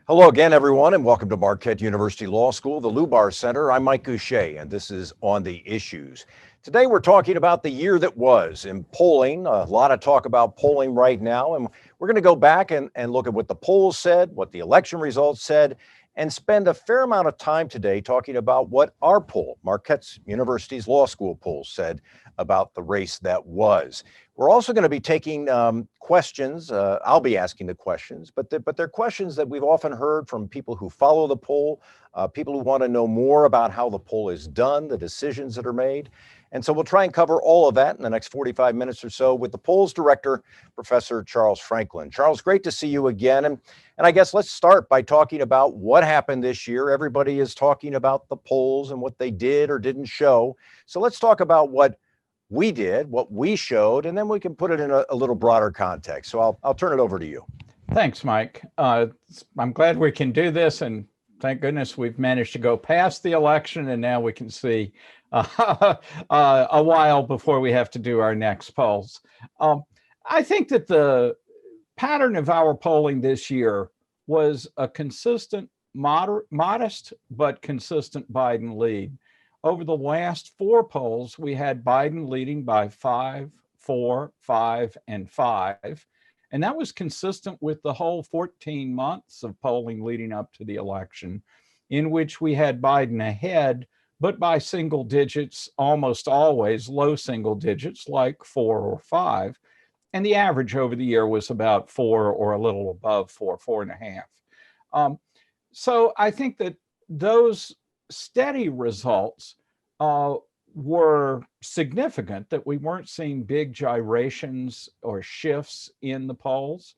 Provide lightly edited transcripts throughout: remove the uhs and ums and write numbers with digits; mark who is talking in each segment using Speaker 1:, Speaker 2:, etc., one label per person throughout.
Speaker 1: Hello again, everyone, and welcome to Marquette University Law School, the Lubar Center. I'm Mike Goucher, and this is On the Issues. Today, we're talking about the year that was in polling. A lot of talk about polling right now, and we're going to go back and look at what the polls said, what the election results said, and spend a fair amount of time today talking about what our poll, Marquette University's Law School Poll, said about the race that was. We're also going to be taking questions. I'll be asking the questions, but they're questions that we've often heard from people who follow the poll, people who want to know more about how the poll is done, the decisions that are made. And so we'll try and cover all of that in the next 45 minutes or so with the polls director, Professor Charles Franklin. Charles, great to see you again. And I guess let's start by talking about what happened this year. Everybody is talking about the polls and what they did or didn't show. So let's talk about what we did, what we showed, and then we can put it in a little broader context. So I'll turn it over to you.
Speaker 2: Thanks, Mike. I'm glad we can do this, and thank goodness we've managed to go past the election, and now we can see a while before we have to do our next polls. I think that the pattern of our polling this year was a consistent, modest, but consistent Biden lead. Over the last four polls, we had Biden leading by 5, 4, 5, and 5. And that was consistent with the whole 14 months of polling leading up to the election, in which we had Biden ahead, but by single digits, almost always low single digits, like 4 or 5. And the average over the year was about 4 or a little above 4, 4.5. So I think that those steady results were significant, that we weren't seeing big gyrations or shifts in the polls.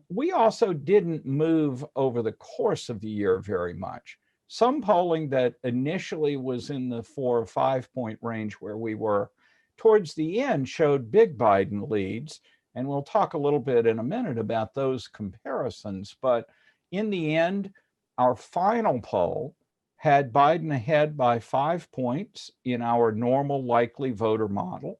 Speaker 2: We also didn't move over the course of the year very much. Some polling that initially was in the 4 or 5 point range where we were towards the end showed big Biden leads. And we'll talk a little bit in a minute about those comparisons. But in the end, our final poll had Biden ahead by 5 points in our normal likely voter model.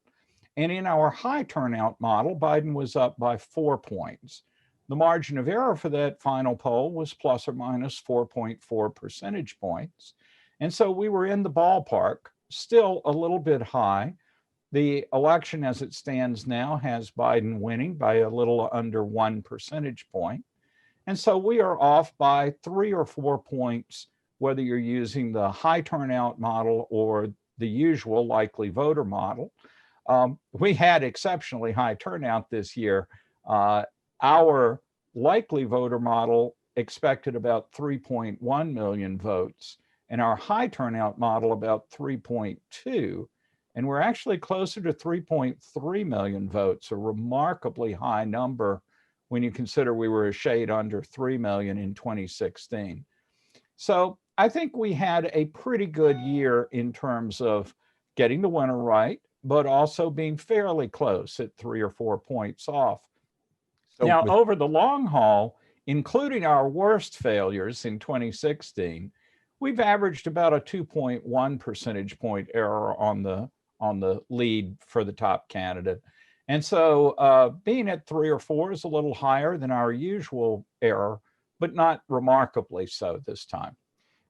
Speaker 2: And in our high turnout model, Biden was up by 4 points. The margin of error for that final poll was plus or minus 4.4 percentage points. And so we were in the ballpark, still a little bit high. The election as it stands now has Biden winning by a little under 1 percentage point. And so we are off by 3 or 4 points, whether you're using the high turnout model or the usual likely voter model. We had exceptionally high turnout this year. Our likely voter model expected about 3.1 million votes, and our high turnout model about 3.2. And we're actually closer to 3.3 million votes, a remarkably high number when you consider we were a shade under 3 million in 2016. So I think we had a pretty good year in terms of getting the winner right, but also being fairly close at 3 or 4 points off. Now, over the long haul, including our worst failures in 2016, we've averaged about a 2.1 percentage point error on the lead for the top candidate. And so being at 3 or 4 is a little higher than our usual error, but not remarkably so this time.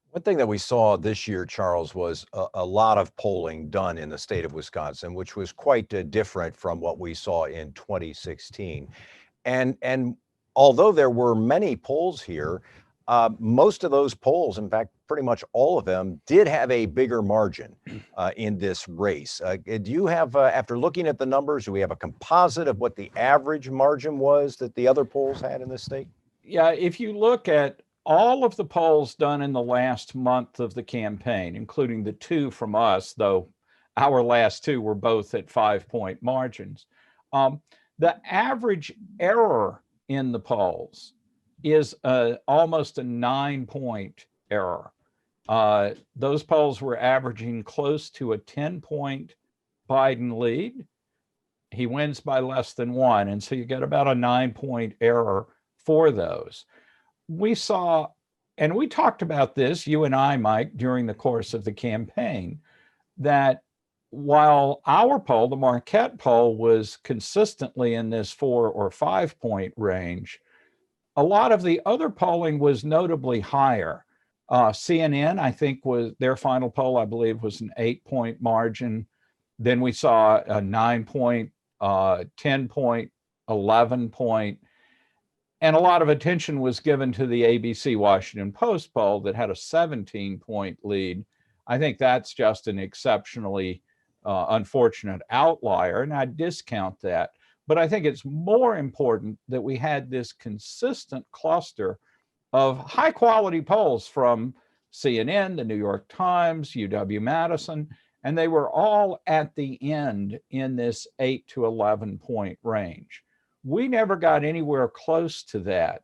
Speaker 1: One thing that we saw this year, Charles, was a lot of polling done in the state of Wisconsin, which was quite different from what we saw in 2016. And although there were many polls here, most of those polls, in fact, pretty much all of them, did have a bigger margin in this race. Do you have, after looking at the numbers, do we have a composite of what the average margin was that the other polls had in this state?
Speaker 2: Yeah, if you look at all of the polls done in the last month of the campaign, including the 2 from us, though our last 2 were both at 5 point margins, the average error in the polls is almost a 9 point error. Those polls were averaging close to a 10 point Biden lead. He wins by less than 1. And so you get about a 9 point error for those. We saw, and we talked about this, you and I, Mike, during the course of the campaign, that while our poll, the Marquette poll, was consistently in this 4 or 5 point range, A lot of the other polling was notably higher. CNN, I think, was their final poll, I believe, was an 8-point margin. Then we saw a 9-point, 10-point, 11-point, and a lot of attention was given to the ABC Washington Post poll that had a 17-point lead. I think that's just an exceptionally unfortunate outlier, and I discount that. But I think it's more important that we had this consistent cluster of high quality polls from CNN, the New York Times, UW-Madison, and they were all at the end in this 8 to 11-point range. We never got anywhere close to that.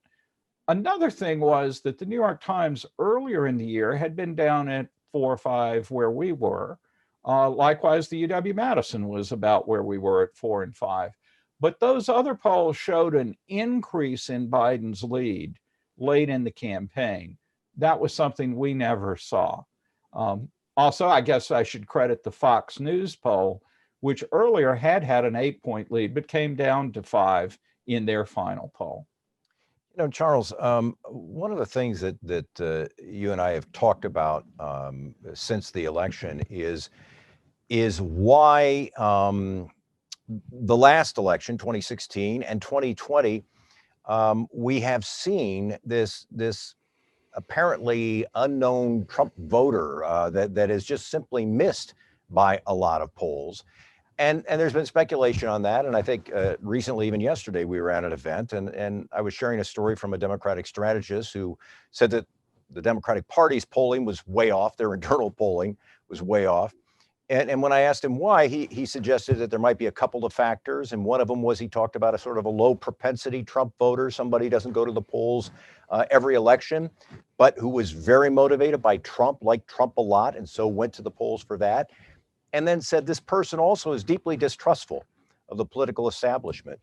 Speaker 2: Another thing was that the New York Times earlier in the year had been down at 4 or 5 where we were. Likewise, the UW-Madison was about where we were at 4 and 5. But those other polls showed an increase in Biden's lead late in the campaign. That was something we never saw. Also, I guess I should credit the Fox News poll, which earlier had an 8-point lead, but came down to 5 in their final poll.
Speaker 1: You know, Charles, one of the things that you and I have talked about since the election is why the last election, 2016 and 2020, we have seen this apparently unknown Trump voter that is just simply missed by a lot of polls. And there's been speculation on that. And I think recently, even yesterday, we were at an event and I was sharing a story from a Democratic strategist who said that the Democratic Party's polling was way off. Their internal polling was way off. And when I asked him why, he suggested that there might be a couple of factors. And one of them was he talked about a sort of a low propensity Trump voter, somebody who doesn't go to the polls every election, but who was very motivated by Trump, liked Trump a lot, and so went to the polls for that. And then said this person also is deeply distrustful of the political establishment,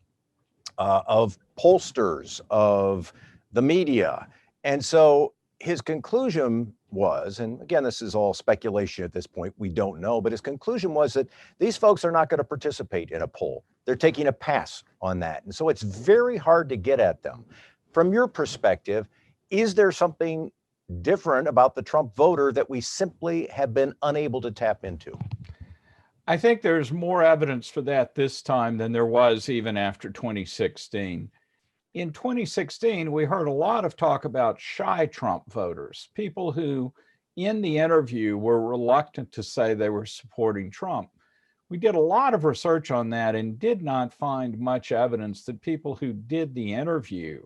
Speaker 1: of pollsters, of the media. And so his conclusion was, and again, this is all speculation at this point, we don't know, but his conclusion was that these folks are not going to participate in a poll. They're taking a pass on that. And so it's very hard to get at them. From your perspective, is there something different about the Trump voter that we simply have been unable to tap into?
Speaker 2: I think there's more evidence for that this time than there was even after 2016. In 2016, we heard a lot of talk about shy Trump voters, people who in the interview were reluctant to say they were supporting Trump. We did a lot of research on that and did not find much evidence that people who did the interview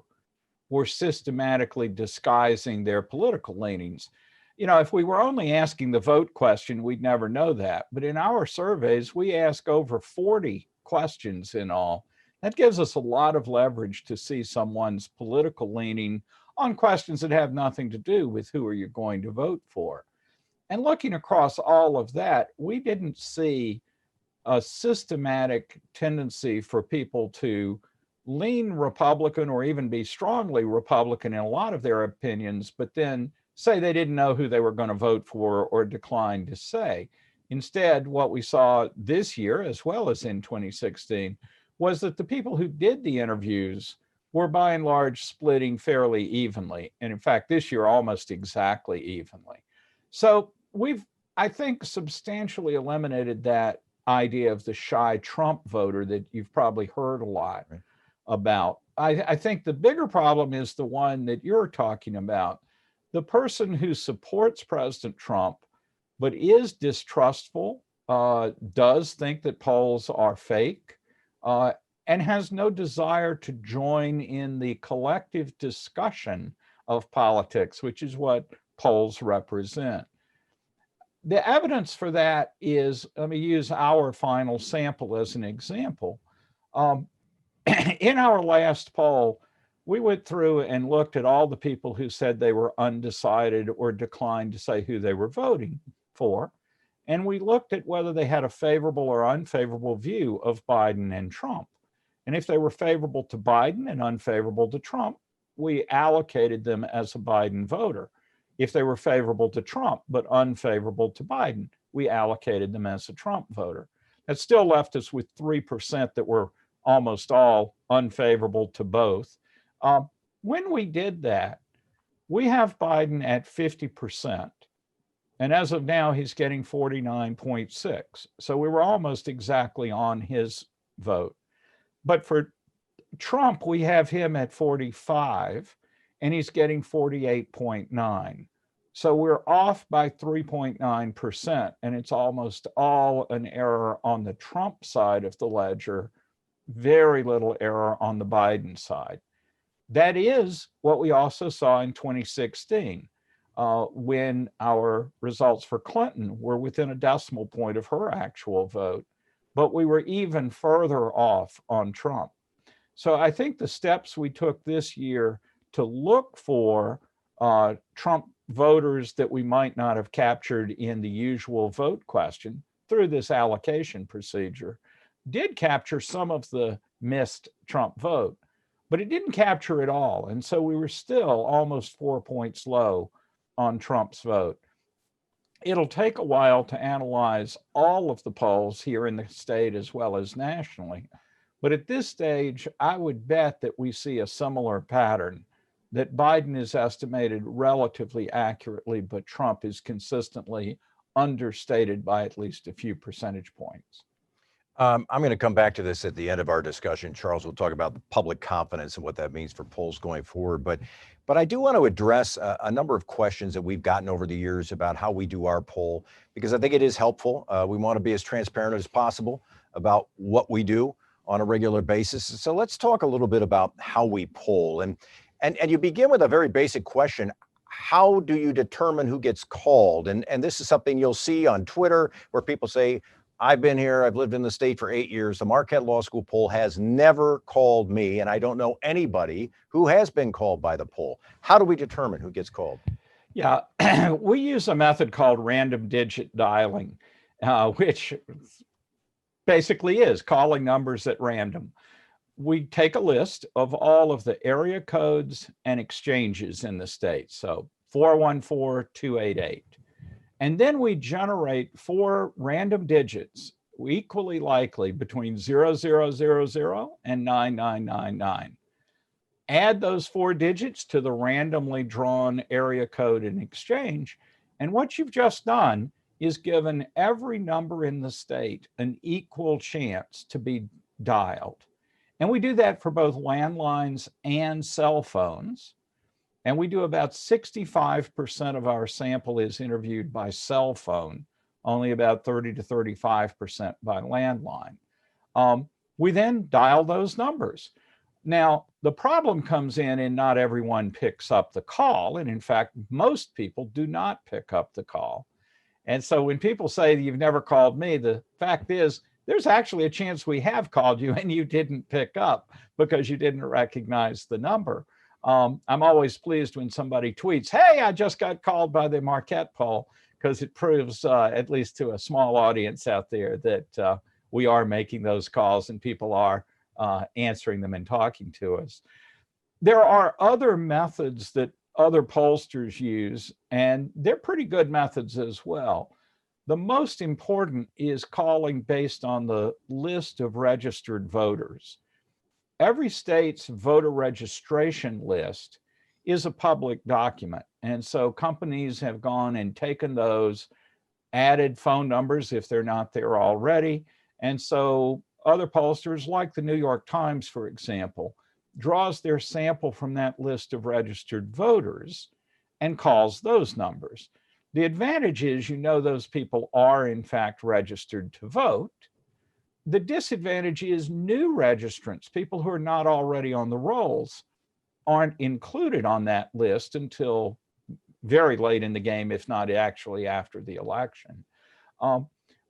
Speaker 2: were systematically disguising their political leanings. You know, if we were only asking the vote question, we'd never know that. But in our surveys, we ask over 40 questions in all. That gives us a lot of leverage to see someone's political leaning on questions that have nothing to do with who are you going to vote for. And looking across all of that, we didn't see a systematic tendency for people to lean Republican or even be strongly Republican in a lot of their opinions, but then say they didn't know who they were going to vote for or decline to say. Instead, what we saw this year, as well as in 2016, was that the people who did the interviews were by and large splitting fairly evenly. And in fact, this year, almost exactly evenly. So we've, I think, substantially eliminated that idea of the shy Trump voter that you've probably heard a lot about. I think the bigger problem is the one that you're talking about. The person who supports President Trump, but is distrustful, does think that polls are fake, and has no desire to join in the collective discussion of politics, which is what polls represent. The evidence for that is, let me use our final sample as an example. In our last poll, we went through and looked at all the people who said they were undecided or declined to say who they were voting for. And we looked at whether they had a favorable or unfavorable view of Biden and Trump. And if they were favorable to Biden and unfavorable to Trump, we allocated them as a Biden voter. If they were favorable to Trump but unfavorable to Biden, we allocated them as a Trump voter. That still left us with 3% that were almost all unfavorable to both. When we did that, we have Biden at 50%. And as of now, he's getting 49.6. So we were almost exactly on his vote. But for Trump, we have him at 45 and he's getting 48.9. So we're off by 3.9%, and it's almost all an error on the Trump side of the ledger, very little error on the Biden side. That is what we also saw in 2016, when our results for Clinton were within a decimal point of her actual vote, but we were even further off on Trump. So I think the steps we took this year to look for Trump voters that we might not have captured in the usual vote question through this allocation procedure did capture some of the missed Trump vote, but it didn't capture it all. And so we were still almost 4 points low on Trump's vote. It'll take a while to analyze all of the polls here in the state as well as nationally. But at this stage, I would bet that we see a similar pattern, that Biden is estimated relatively accurately, but Trump is consistently understated by at least a few percentage points.
Speaker 1: I'm going to come back to this at the end of our discussion. Charles will talk about the public confidence and what that means for polls going forward. But I do want to address a number of questions that we've gotten over the years about how we do our poll, because I think it is helpful. We want to be as transparent as possible about what we do on a regular basis. So let's talk a little bit about how we poll. And you begin with a very basic question. How do you determine who gets called? And this is something you'll see on Twitter where people say, I've been here, I've lived in the state for 8 years. The Marquette Law School Poll has never called me, and I don't know anybody who has been called by the poll. How do we determine who gets called?
Speaker 2: Yeah, we use a method called random digit dialing, which basically is calling numbers at random. We take a list of all of the area codes and exchanges in the state, so 414-288. And then we generate 4 random digits, equally likely between 0000 and 9999. Add those 4 digits to the randomly drawn area code and exchange. And what you've just done is given every number in the state an equal chance to be dialed. And we do that for both landlines and cell phones. And we do about 65% of our sample is interviewed by cell phone, only about 30 to 35% by landline. We then dial those numbers. Now, the problem comes in not everyone picks up the call. And in fact, most people do not pick up the call. And so when people say you've never called me, the fact is there's actually a chance we have called you and you didn't pick up because you didn't recognize the number. I'm always pleased when somebody tweets, hey, I just got called by the Marquette poll, because it proves, at least to a small audience out there, that we are making those calls and people are answering them and talking to us. There are other methods that other pollsters use, and they're pretty good methods as well. The most important is calling based on the list of registered voters. Every state's voter registration list is a public document. And so companies have gone and taken those, added phone numbers if they're not there already. And so other pollsters, like the New York Times, for example, draws their sample from that list of registered voters and calls those numbers. The advantage is, those people are in fact registered to vote. The disadvantage is new registrants, people who are not already on the rolls, aren't included on that list until very late in the game, if not actually after the election.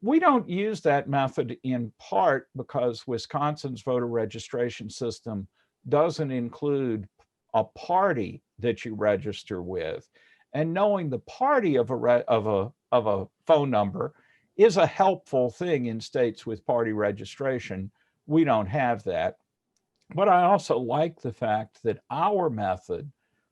Speaker 2: We don't use that method in part because Wisconsin's voter registration system doesn't include a party that you register with. And knowing the party of a phone number is a helpful thing in states with party registration. We don't have that. But I also like the fact that our method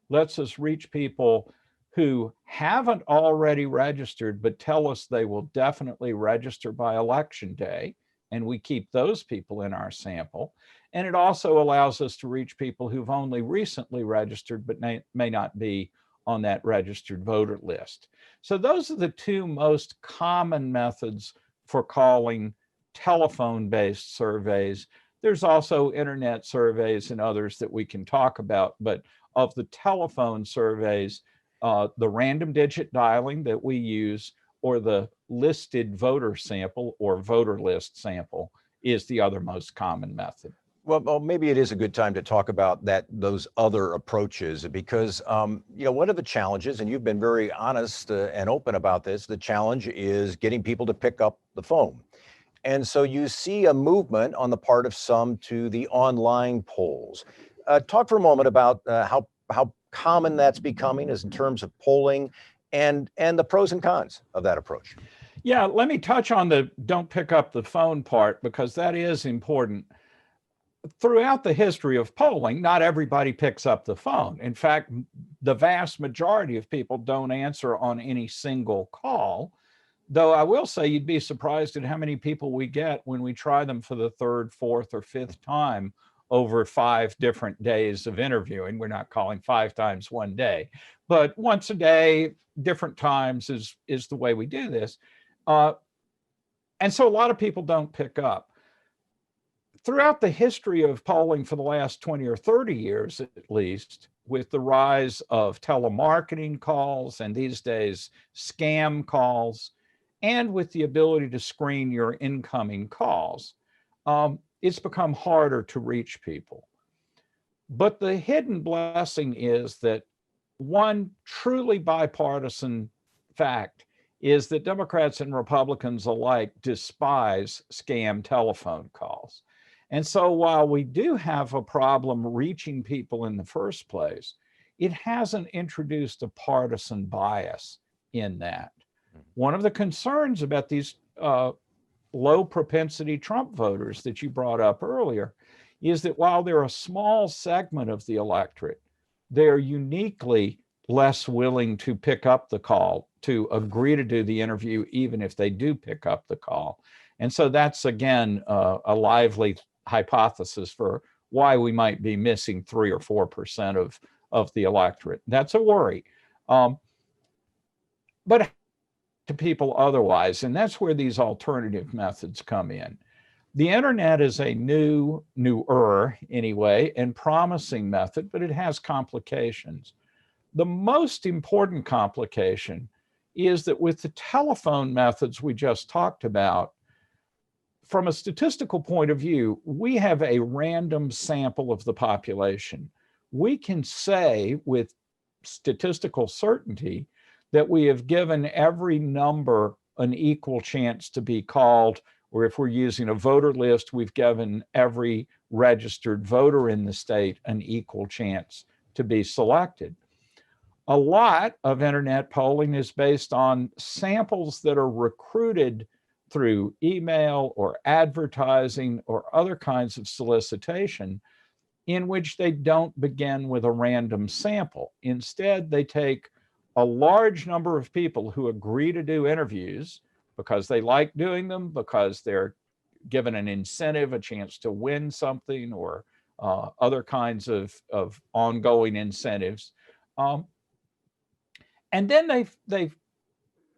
Speaker 2: lets us reach people who haven't already registered, but tell us they will definitely register by election day. and we keep those people in our sample. And it also allows us to reach people who've only recently registered but may not be on that registered voter list. So those are the two most common methods for calling telephone-based surveys. There's also internet surveys and others that we can talk about, but of the telephone surveys, the random digit dialing that we use or the listed voter sample or voter list sample is the other most common method.
Speaker 1: Well, maybe it is a good time to talk about those other approaches, because one of the challenges, and you've been very honest and open about this, the challenge is getting people to pick up the phone. And so you see a movement on the part of some to the online polls. Talk for a moment about how common that's becoming as in terms of polling and the pros and cons of that approach.
Speaker 2: Yeah, let me touch on the don't pick up the phone part, because that is important. Throughout the history of polling, not everybody picks up the phone. In fact, the vast majority of people don't answer on any single call, though I will say you'd be surprised at how many people we get when we try them for the third, fourth, or fifth time over 5 different days of interviewing. We're not calling 5 times one day, but once a day, different times is the way we do this. And so a lot of people don't pick up. Throughout the history of polling for the last 20 or 30 years, at least, with the rise of telemarketing calls and these days scam calls, and with the ability to screen your incoming calls, it's become harder to reach people. But the hidden blessing is that one truly bipartisan fact is that Democrats and Republicans alike despise scam telephone calls. And so while we do have a problem reaching people in the first place, it hasn't introduced a partisan bias in that. One of the concerns about these low propensity Trump voters that you brought up earlier is that while they're a small segment of the electorate, they're uniquely less willing to pick up the call, to agree to do the interview, even if they do pick up the call. And so that's, again, a lively hypothesis for why we might be missing 3 or 4% of the electorate. That's a worry. But to people otherwise, and that's where these alternative methods come in. The internet is a newer anyway, and promising method, but it has complications. The most important complication is that with the telephone methods we just talked about, from a statistical point of view, we have a random sample of the population. We can say with statistical certainty that we have given every number an equal chance to be called, or if we're using a voter list, we've given every registered voter in the state an equal chance to be selected. A lot of internet polling is based on samples that are recruited through email or advertising or other kinds of solicitation, in which they don't begin with a random sample. Instead, they take a large number of people who agree to do interviews because they like doing them, because they're given an incentive, a chance to win something, or other kinds of ongoing incentives. And then they've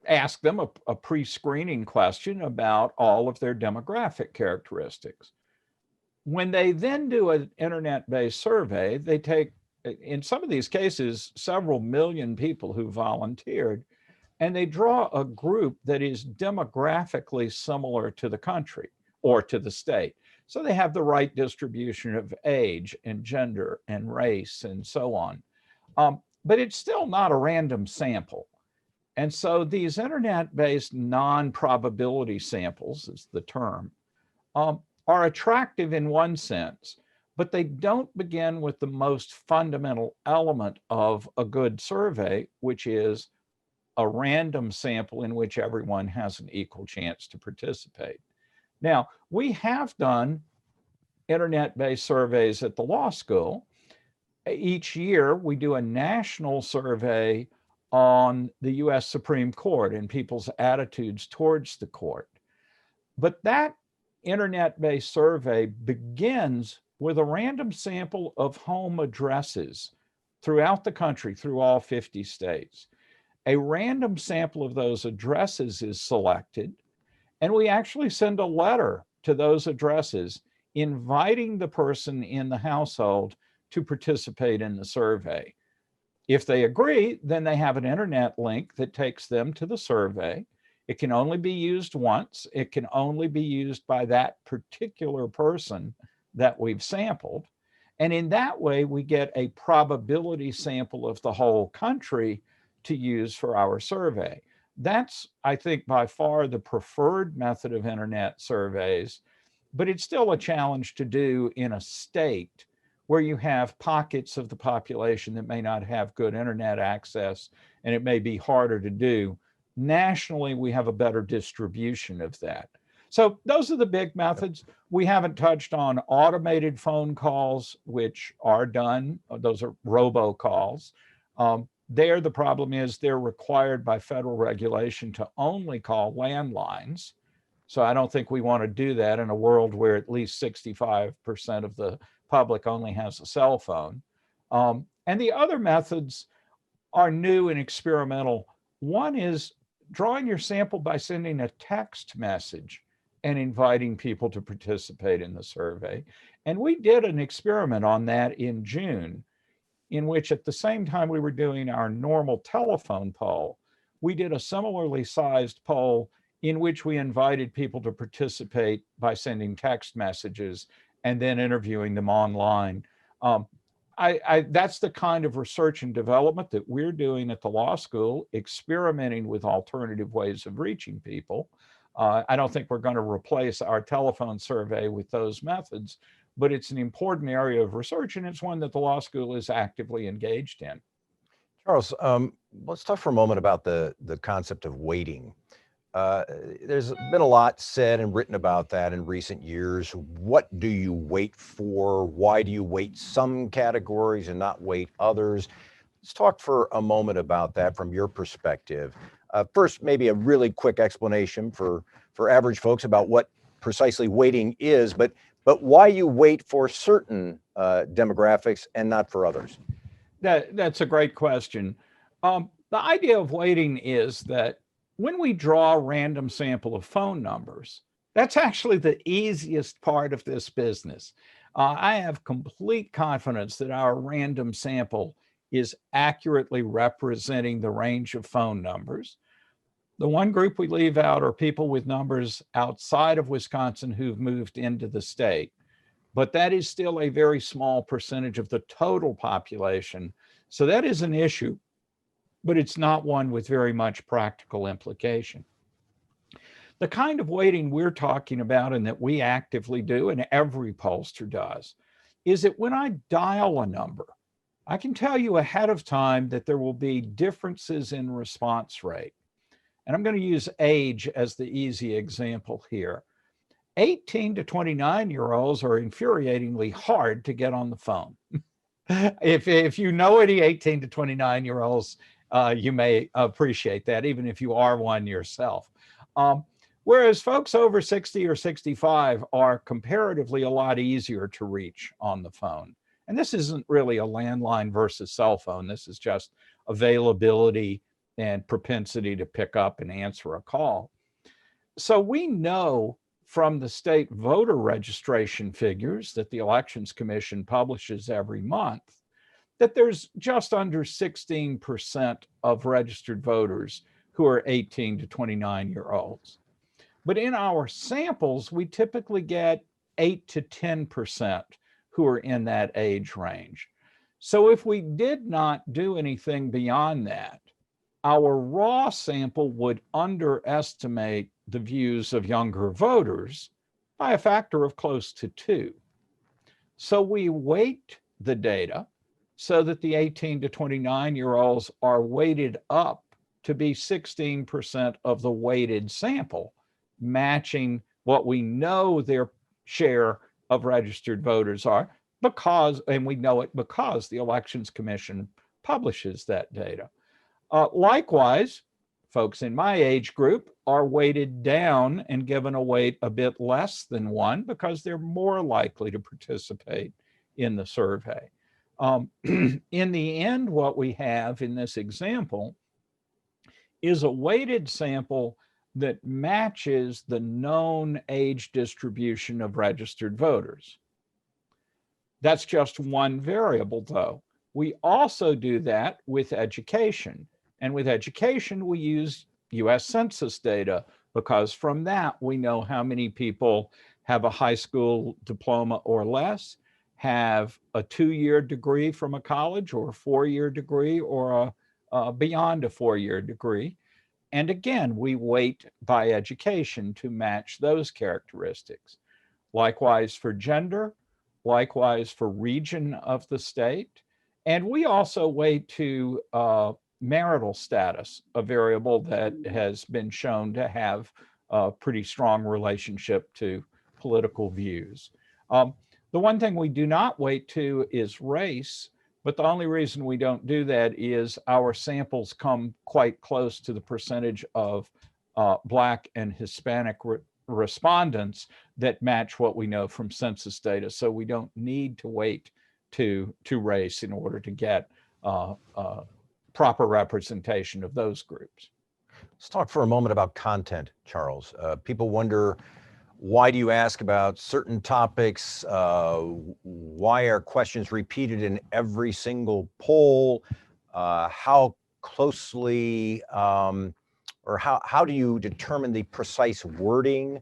Speaker 2: asked them a pre-screening question about all of their demographic characteristics. When they then do an internet-based survey, they take, in some of these cases, several million people who volunteered, and they draw a group that is demographically similar to the country or to the state. So they have the right distribution of age and gender and race and so on. But it's still not a random sample. And so these internet-based non-probability samples, is the term, are attractive in one sense, but they don't begin with the most fundamental element of a good survey, which is a random sample in which everyone has an equal chance to participate. Now, we have done internet-based surveys at the law school. Each year, we do a national survey on the US Supreme Court and people's attitudes towards the court. But that internet-based survey begins with a random sample of home addresses throughout the country, through all 50 states. A random sample of those addresses is selected, and we actually send a letter to those addresses inviting the person in the household to participate in the survey. If they agree, then they have an internet link that takes them to the survey. It can only be used once. It can only be used by that particular person that we've sampled. And in that way, we get a probability sample of the whole country to use for our survey. That's, I think, by far the preferred method of internet surveys, but it's still a challenge to do in a state where you have pockets of the population that may not have good internet access, and it may be harder to do. Nationally, we have a better distribution of that. So those are the big methods. We haven't touched on automated phone calls, which are done. Those are robocalls. There, the problem is they're required by federal regulation to only call landlines. So I don't think we want to do that in a world where at least 65% of the public only has a cell phone. And the other methods are new and experimental. One is drawing your sample by sending a text message and inviting people to participate in the survey. And we did an experiment on that in June, in which at the same time we were doing our normal telephone poll, we did a similarly sized poll in which we invited people to participate by sending text messages and then interviewing them online. That's the kind of research and development that we're doing at the law school, experimenting with alternative ways of reaching people. I don't think we're going to replace our telephone survey with those methods, but it's an important area of research, and it's one that the law school is actively engaged in.
Speaker 1: Charles, let's talk for a moment about the concept of weighting. There's been a lot said and written about that in recent years. What do you weight for? Why do you weight some categories and not weight others? Let's talk for a moment about that from your perspective. First, maybe a really quick explanation for average folks about what precisely weighting is, but why you weight for certain demographics and not for others.
Speaker 2: That's a great question. The idea of weighting is that when we draw a random sample of phone numbers, that's actually the easiest part of this business. I have complete confidence that our random sample is accurately representing the range of phone numbers. The one group we leave out are people with numbers outside of Wisconsin who've moved into the state, but that is still a very small percentage of the total population. So that is an issue, but it's not one with very much practical implication. The kind of weighting we're talking about and that we actively do, and every pollster does, is that when I dial a number, I can tell you ahead of time that there will be differences in response rate. And I'm going to use age as the easy example here. 18 to 29-year-olds are infuriatingly hard to get on the phone. If you know any 18 to 29-year-olds, you may appreciate that, even if you are one yourself. Whereas folks over 60 or 65 are comparatively a lot easier to reach on the phone. And this isn't really a landline versus cell phone. This is just availability and propensity to pick up and answer a call. So we know from the state voter registration figures that the Elections Commission publishes every month that there's just under 16% of registered voters who are 18 to 29-year-olds. But in our samples, we typically get 8 to 10% who are in that age range. So if we did not do anything beyond that, our raw sample would underestimate the views of younger voters by a factor of close to 2. So we weight the data so that the 18 to 29-year-olds are weighted up to be 16% of the weighted sample, matching what we know their share of registered voters are, and we know it because the Elections Commission publishes that data. Likewise, Folks in my age group are weighted down and given a weight a bit less than 1 because they're more likely to participate in the survey. In the end, what we have in this example is a weighted sample that matches the known age distribution of registered voters. That's just one variable, though. We also do that with education. And with education, we use US Census data because from that, we know how many people have a high school diploma or less, have a 2-year degree from a college or a 4-year degree or beyond a 4-year degree. And again, we weight by education to match those characteristics. Likewise for gender, likewise for region of the state. And we also weight to marital status, a variable that has been shown to have a pretty strong relationship to political views. The one thing we do not weight to is race, but the only reason we don't do that is our samples come quite close to the percentage of Black and Hispanic respondents that match what we know from census data. So we don't need to weight to race in order to get proper representation of those groups.
Speaker 1: Let's talk for a moment about content, Charles. People wonder, why do you ask about certain topics? Why are questions repeated in every single poll? How closely, or how do you determine the precise wording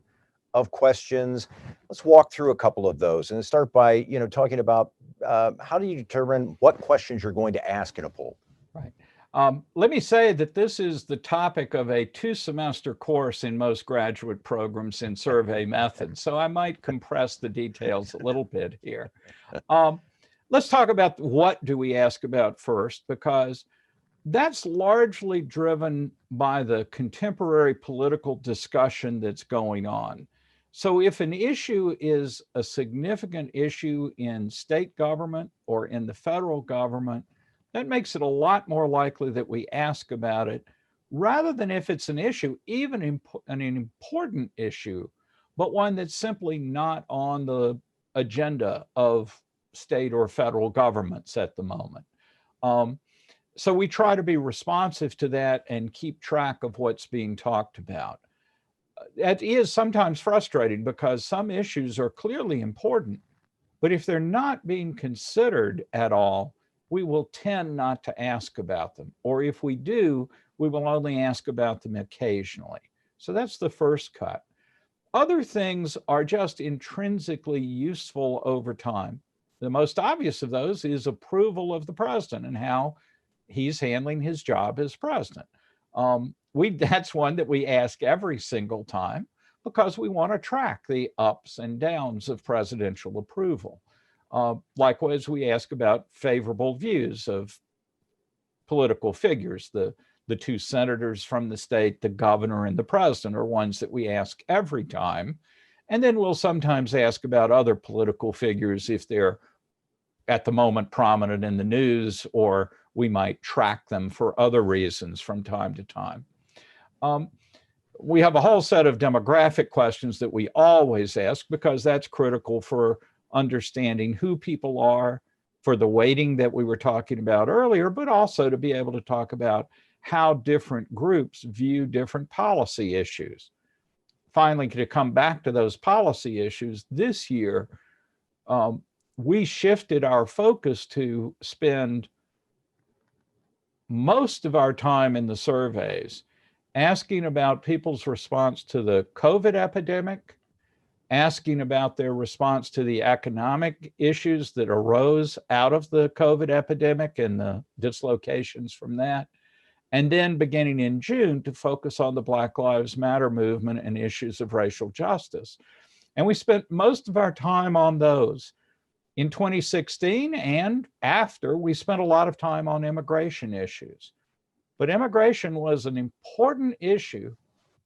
Speaker 1: of questions? Let's walk through a couple of those and start by, talking about how do you determine what questions you're going to ask in a poll?
Speaker 2: Right. Let me say that this is the topic of a 2-semester course in most graduate programs in survey methods, so I might compress the details a little bit here. Let's talk about what do we ask about first, because that's largely driven by the contemporary political discussion that's going on. So if an issue is a significant issue in state government or in the federal government, that makes it a lot more likely that we ask about it, rather than if it's an issue, even an important issue, but one that's simply not on the agenda of state or federal governments at the moment. So we try to be responsive to that and keep track of what's being talked about. It is sometimes frustrating because some issues are clearly important, but if they're not being considered at all, we will tend not to ask about them. Or if we do, we will only ask about them occasionally. So that's the first cut. Other things are just intrinsically useful over time. The most obvious of those is approval of the president and how he's handling his job as president. That's one that we ask every single time because we want to track the ups and downs of presidential approval. Likewise, we ask about favorable views of political figures. The 2 senators from the state, the governor and the president, are ones that we ask every time. And then we'll sometimes ask about other political figures if they're at the moment prominent in the news, or we might track them for other reasons from time to time. We have a whole set of demographic questions that we always ask because that's critical for understanding who people are, for the weighting that we were talking about earlier, but also to be able to talk about how different groups view different policy issues. Finally, to come back to those policy issues, this year, we shifted our focus to spend most of our time in the surveys asking about people's response to the COVID epidemic, asking about their response to the economic issues that arose out of the COVID epidemic and the dislocations from that. And then beginning in June to focus on the Black Lives Matter movement and issues of racial justice. And we spent most of our time on those. In 2016 and after, we spent a lot of time on immigration issues. But immigration was an important issue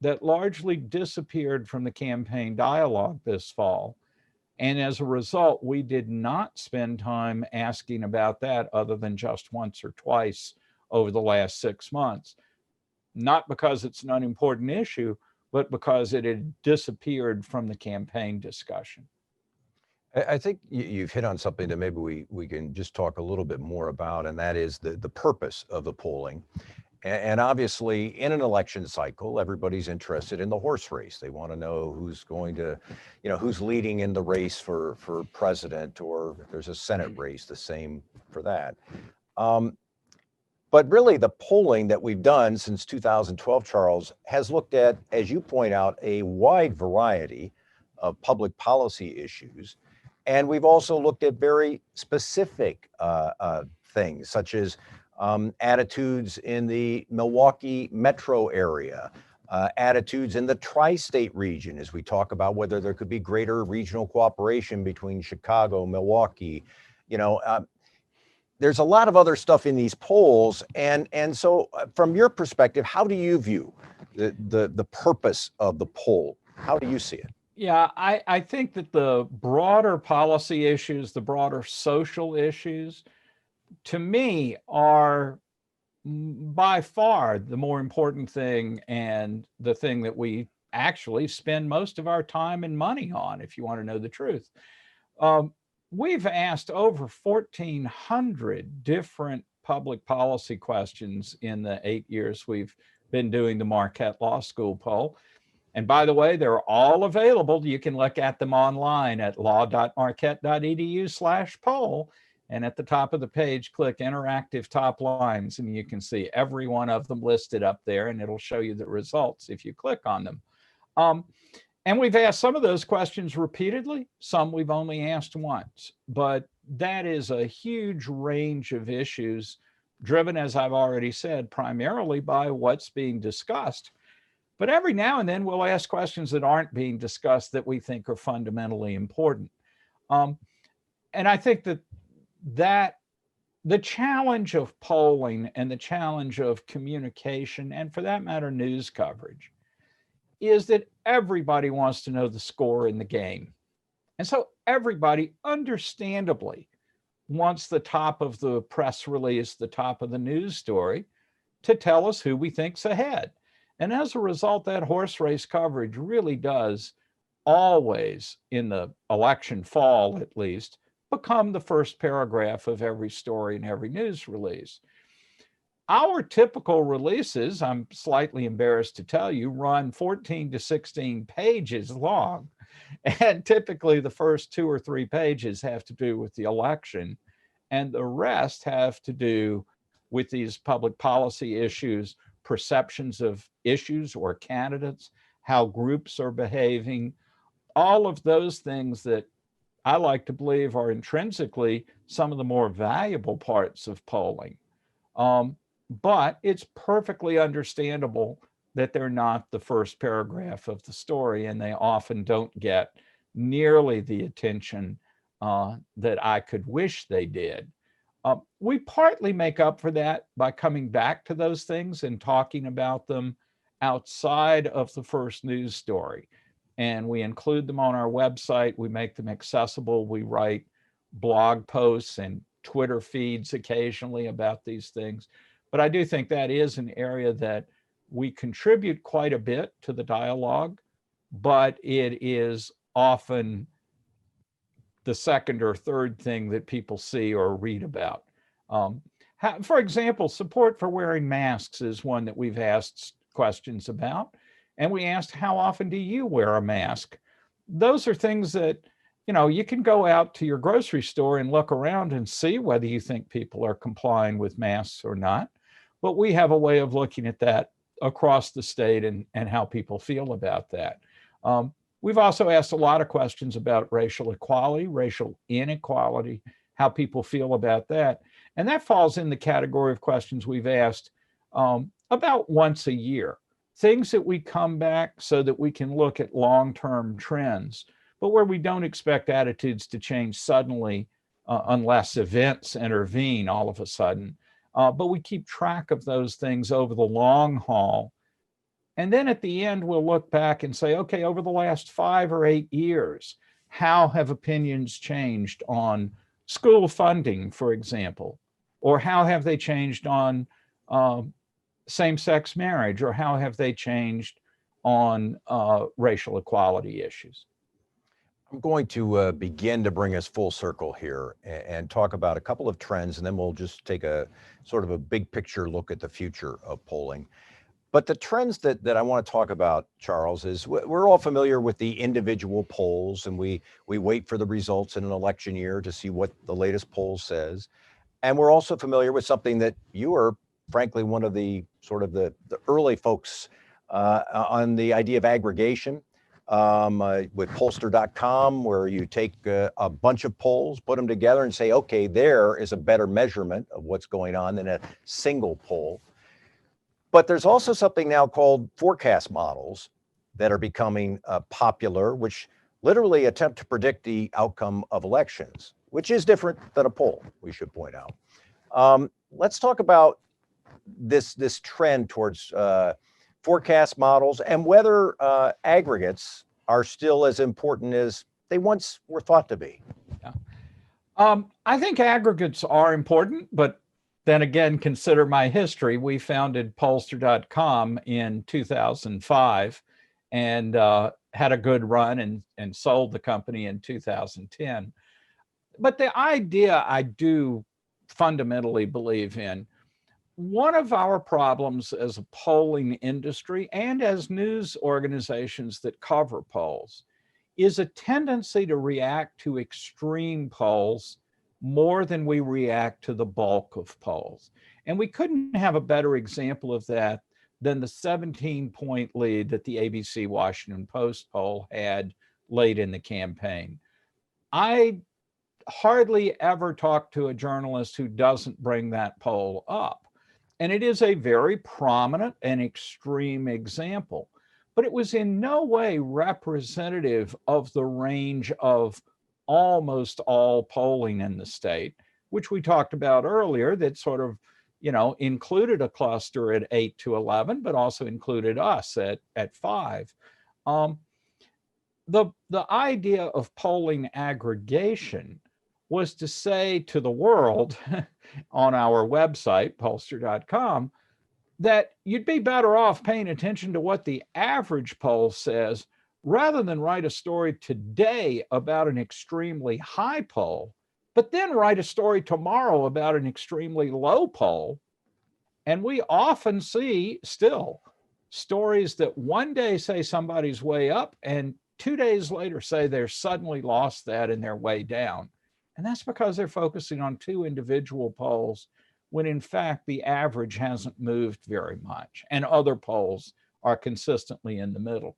Speaker 2: that largely disappeared from the campaign dialogue this fall. And as a result, we did not spend time asking about that other than just once or twice over the last 6 months. not because it's an unimportant issue, but because it had disappeared from the campaign discussion.
Speaker 1: I think you've hit on something that maybe we can just talk a little bit more about, and that is the purpose of the polling. And obviously, in an election cycle, everybody's interested in the horse race. They want to know who's going to, who's leading in the race for president, or if there's a Senate race, the same for that. But really, the polling that we've done since 2012, Charles, has looked at, as you point out, a wide variety of public policy issues. And we've also looked at very specific things, such as attitudes in the Milwaukee metro area, attitudes in the tri-state region, as we talk about whether there could be greater regional cooperation between Chicago, Milwaukee. There's a lot of other stuff in these polls. And so from your perspective, how do you view the purpose of the poll? How do you see it?
Speaker 2: Yeah, I think that the broader policy issues, the broader social issues, to me, are by far the more important thing, and the thing that we actually spend most of our time and money on, if you want to know the truth. We've asked over 1,400 different public policy questions in the 8 years we've been doing the Marquette Law School Poll. And by the way, they're all available. You can look at them online at law.marquette.edu/poll. And at the top of the page, click interactive top lines, and you can see every one of them listed up there, and it'll show you the results if you click on them. And we've asked some of those questions repeatedly, some we've only asked once, but that is a huge range of issues driven, as I've already said, primarily by what's being discussed. But every now and then we'll ask questions that aren't being discussed that we think are fundamentally important. And I think that the challenge of polling and the challenge of communication, and for that matter, news coverage, is that everybody wants to know the score in the game. And so everybody, understandably, wants the top of the press release, the top of the news story, to tell us who we think's ahead. And as a result, that horse race coverage really does always, in the election fall at least, become the first paragraph of every story and every news release. Our typical releases, I'm slightly embarrassed to tell you, run 14 to 16 pages long. And typically the first 2 or 3 pages have to do with the election, and the rest have to do with these public policy issues, perceptions of issues or candidates, how groups are behaving, all of those things that I like to believe are intrinsically some of the more valuable parts of polling. But it's perfectly understandable that they're not the first paragraph of the story, and they often don't get nearly the attention that I could wish they did. We partly make up for that by coming back to those things and talking about them outside of the first news story. And we include them on our website. We make them accessible. We write blog posts and Twitter feeds occasionally about these things. But I do think that is an area that we contribute quite a bit to the dialogue, but it is often the second or third thing that people see or read about. For example, support for wearing masks is one that we've asked questions about. And we asked, how often do you wear a mask? Those are things that, you can go out to your grocery store and look around and see whether you think people are complying with masks or not. But we have a way of looking at that across the state and how people feel about that. We've also asked a lot of questions about racial equality, racial inequality, how people feel about that. And that falls in the category of questions we've asked about once a year. Things that we come back so that we can look at long-term trends, but where we don't expect attitudes to change suddenly unless events intervene all of a sudden. But we keep track of those things over the long haul. And then at the end, we'll look back and say, okay, over the last 5 or 8 years, how have opinions changed on school funding, for example? Or how have they changed on same-sex marriage, or how have they changed on racial equality issues?
Speaker 1: I'm going to begin to bring us full circle here and talk about a couple of trends, and then we'll just take a sort of a big picture look at the future of polling. But the trends that I want to talk about, Charles, is we're all familiar with the individual polls, and we wait for the results in an election year to see what the latest poll says. And we're also familiar with something that you are, frankly, one of the sort of the early folks on the idea of aggregation with pollster.com, where you take a bunch of polls, put them together and say, okay, there is a better measurement of what's going on than a single poll. But there's also something now called forecast models that are becoming popular, which literally attempt to predict the outcome of elections, which is different than a poll, we should point out. Let's talk about this trend towards forecast models and whether aggregates are still as important as they once were thought to be.
Speaker 2: Yeah. I think aggregates are important, but then again, consider my history. We founded pollster.com in 2005 and had a good run and sold the company in 2010. But the idea I do fundamentally believe in, one of our problems as a polling industry and as news organizations that cover polls is a tendency to react to extreme polls more than we react to the bulk of polls. And we couldn't have a better example of that than the 17-point lead that the ABC Washington Post poll had late in the campaign. I hardly ever talk to a journalist who doesn't bring that poll up. And it is a very prominent and extreme example, but it was in no way representative of the range of almost all polling in the state, which we talked about earlier, that sort of, included a cluster at 8 to 11, but also included us at 5. The idea of polling aggregation was to say to the world on our website, pollster.com, that you'd be better off paying attention to what the average poll says rather than write a story today about an extremely high poll, but then write a story tomorrow about an extremely low poll. And we often see still stories that one day say somebody's way up and 2 days later say they're suddenly lost that and they're way down. And that's because they're focusing on 2 individual polls when in fact the average hasn't moved very much and other polls are consistently in the middle.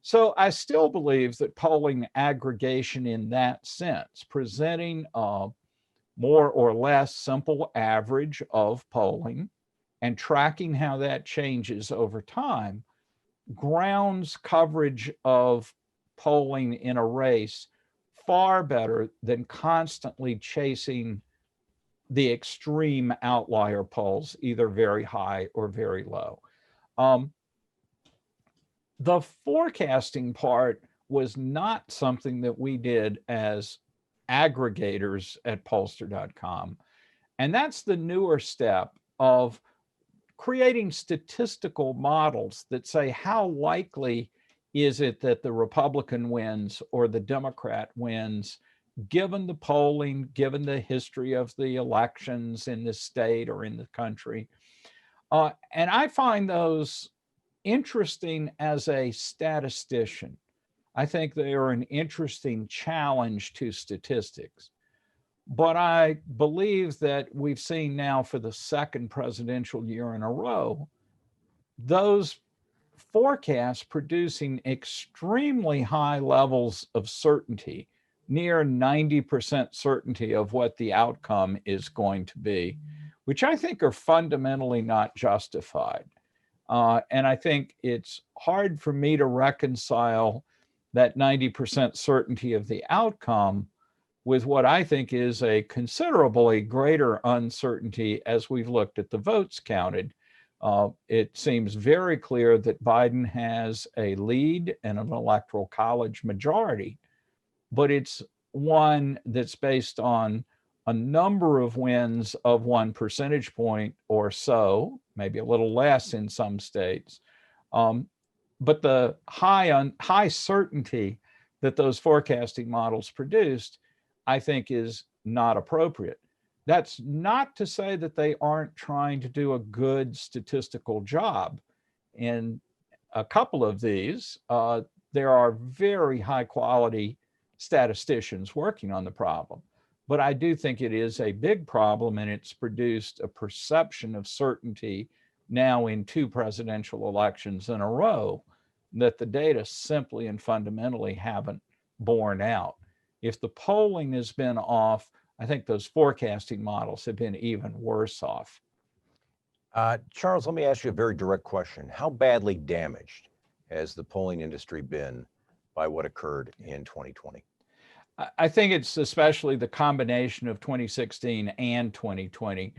Speaker 2: So I still believe that polling aggregation in that sense, presenting a more or less simple average of polling and tracking how that changes over time, grounds coverage of polling in a race far better than constantly chasing the extreme outlier polls, either very high or very low. The forecasting part was not something that we did as aggregators at pollster.com. And that's the newer step of creating statistical models that say how likely is it that the Republican wins or the Democrat wins, given the polling, given the history of the elections in the state or in the country. And I find those interesting as a statistician. I think they are an interesting challenge to statistics. But I believe that we've seen now for the second presidential year in a row, those forecasts producing extremely high levels of certainty, near 90% certainty of what the outcome is going to be, which I think are fundamentally not justified. And I think it's hard for me to reconcile that 90% certainty of the outcome with what I think is a considerably greater uncertainty as we've looked at the votes counted. It seems very clear that Biden has a lead and an electoral college majority, but it's one that's based on a number of wins of 1 percentage point or so, maybe a little less in some states. But the high certainty that those forecasting models produced, I think, is not appropriate. That's not to say that they aren't trying to do a good statistical job. In a couple of these, there are very high quality statisticians working on the problem. But I do think it is a big problem, and it's produced a perception of certainty now in 2 presidential elections in a row that the data simply and fundamentally haven't borne out. If the polling has been off, I think those forecasting models have been even worse off.
Speaker 1: Charles, let me ask you a very direct question. How badly damaged has the polling industry been by what occurred in 2020?
Speaker 2: I think it's especially the combination of 2016 and 2020.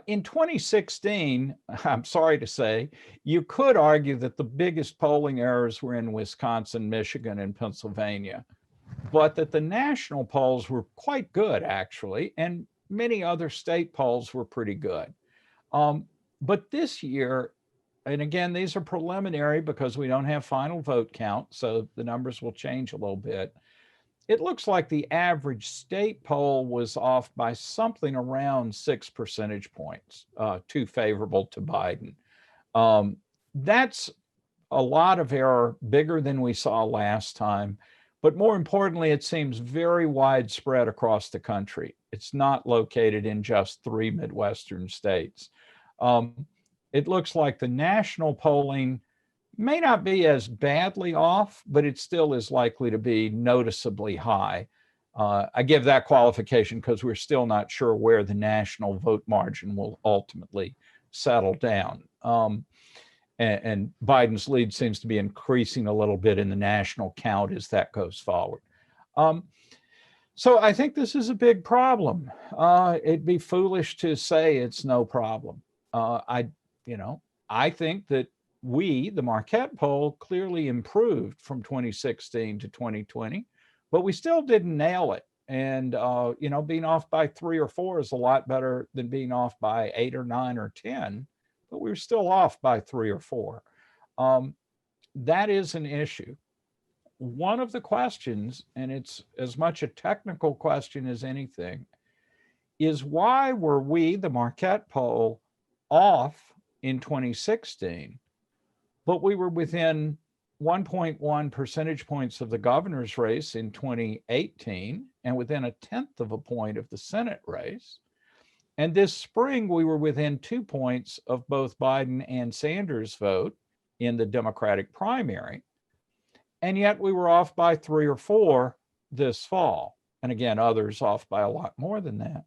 Speaker 2: In 2016, I'm sorry to say, you could argue that the biggest polling errors were in Wisconsin, Michigan, and Pennsylvania, but that the national polls were quite good, actually, and many other state polls were pretty good. But this year, and again, these are preliminary because we don't have final vote count, so the numbers will change a little bit. It looks like the average state poll was off by something around 6 percentage points, too favorable to Biden. That's a lot of error, bigger than we saw last time. But more importantly, it seems very widespread across the country. It's not located in just 3 Midwestern states. It looks like the national polling may not be as badly off, but it still is likely to be noticeably high. I give that qualification because we're still not sure where the national vote margin will ultimately settle down. And Biden's lead seems to be increasing a little bit in the national count as that goes forward. So I think this is a big problem. It'd be foolish to say it's no problem. I think that we, the Marquette poll, clearly improved from 2016 to 2020, but we still didn't nail it. And, being off by 3 or 4 is a lot better than being off by 8 or 9 or 10, but we were still off by 3 or 4. That is an issue. One of the questions, and it's as much a technical question as anything, is why were we, the Marquette poll, off in 2016, but we were within 1.1 percentage points of the governor's race in 2018 and within 1/10 of a point of the Senate race. And this spring, we were within 2 points of both Biden and Sanders' vote in the Democratic primary. And yet we were off by 3 or 4 this fall. And again, others off by a lot more than that.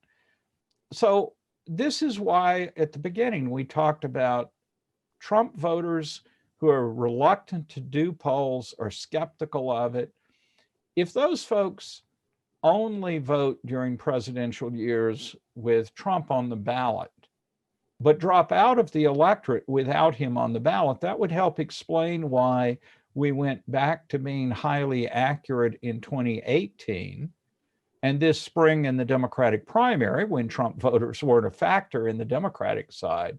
Speaker 2: So this is why at the beginning we talked about Trump voters who are reluctant to do polls or skeptical of it. If those folks only vote during presidential years with Trump on the ballot, but drop out of the electorate without him on the ballot, that would help explain why we went back to being highly accurate in 2018. And this spring in the Democratic primary, when Trump voters weren't a factor in the Democratic side.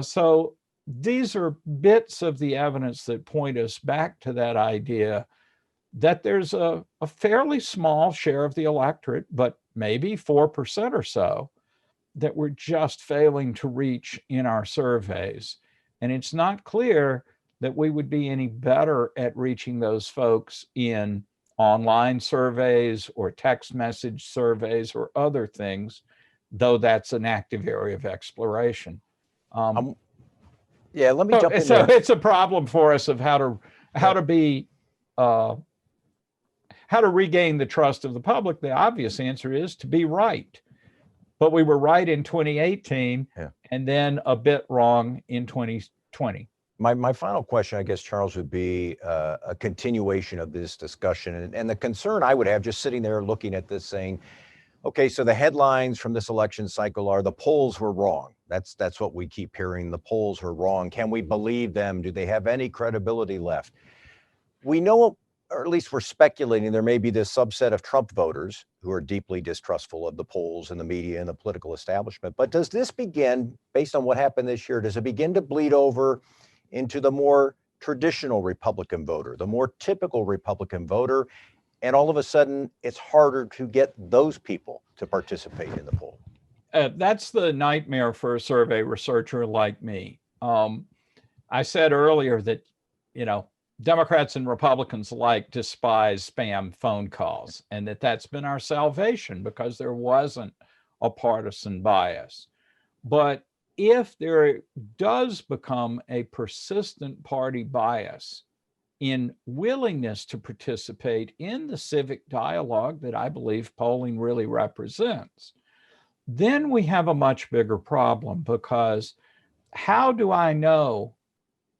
Speaker 2: So these are bits of the evidence that point us back to that idea that there's a fairly small share of the electorate, but maybe 4% or so, that we're just failing to reach in our surveys. And it's not clear that we would be any better at reaching those folks in online surveys or text message surveys or other things, though that's an active area of exploration.
Speaker 1: Yeah, let me jump in
Speaker 2: so
Speaker 1: there.
Speaker 2: it's a problem for us of how to regain the trust of the public. The obvious answer is to be right. But we were right in 2018 and then a bit wrong in 2020.
Speaker 1: My final question, I guess, Charles, would be a continuation of this discussion. And the concern I would have just sitting there looking at this saying, okay, so the headlines from this election cycle are the polls were wrong. That's what we keep hearing. The polls were wrong. Can we believe them? Do they have any credibility left? We know, or at least we're speculating, there may be this subset of Trump voters who are deeply distrustful of the polls and the media and the political establishment. But does this begin, based on what happened this year, does it begin to bleed over into the more traditional Republican voter, the more typical Republican voter? And all of a sudden, it's harder to get those people to participate in the poll.
Speaker 2: That's the nightmare for a survey researcher like me. I said earlier that, Democrats and Republicans alike despise spam phone calls, and that's been our salvation because there wasn't a partisan bias. But if there does become a persistent party bias in willingness to participate in the civic dialogue that I believe polling really represents, then we have a much bigger problem, because how do I know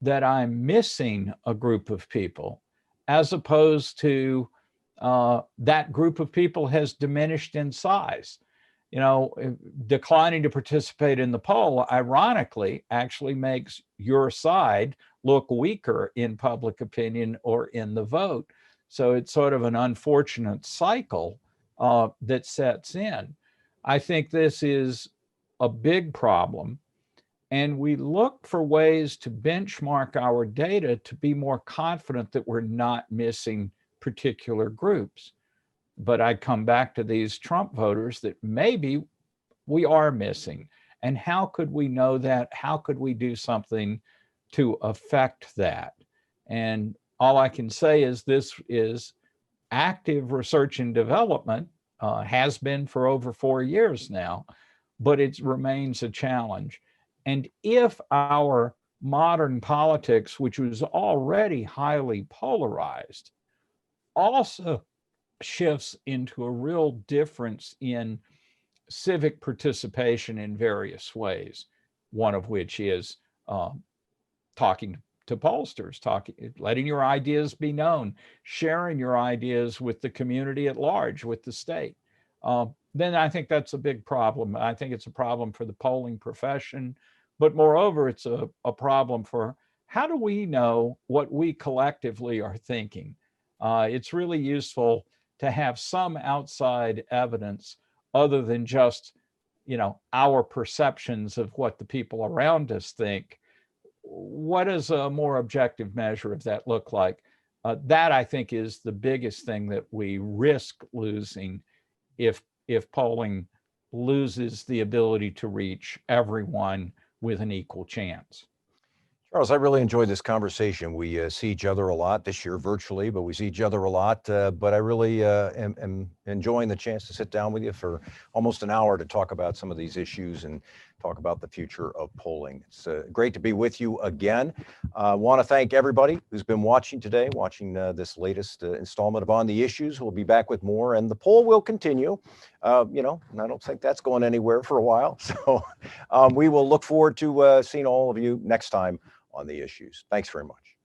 Speaker 2: that I'm missing a group of people as opposed to that group of people has diminished in size? Declining to participate in the poll, ironically, actually makes your side look weaker in public opinion or in the vote. So it's sort of an unfortunate cycle that sets in. I think this is a big problem, and we look for ways to benchmark our data to be more confident that we're not missing particular groups. But I come back to these Trump voters that maybe we are missing. And how could we know that? How could we do something to affect that? And all I can say is this is active research and development, has been for over 4 years now, but it remains a challenge. And if our modern politics, which was already highly polarized, also shifts into a real difference in civic participation in various ways, one of which is talking to pollsters, letting your ideas be known, sharing your ideas with the community at large, with the state. Then I think that's a big problem. I think it's a problem for the polling profession, but moreover, it's a problem for how do we know what we collectively are thinking? It's really useful to have some outside evidence other than just, our perceptions of what the people around us think. What does a more objective measure of that look like? That, I think, is the biggest thing that we risk losing if polling loses the ability to reach everyone with an equal chance.
Speaker 1: Charles, I really enjoyed this conversation. We see each other a lot this year virtually, but we see each other a lot. But I really am enjoying the chance to sit down with you for almost an hour to talk about some of these issues and talk about the future of polling. It's great to be with you again. I want to thank everybody who's been watching today, watching this latest installment of On the Issues. We'll be back with more, and the poll will continue. And I don't think that's going anywhere for a while. So we will look forward to seeing all of you next time on the issues. Thanks very much.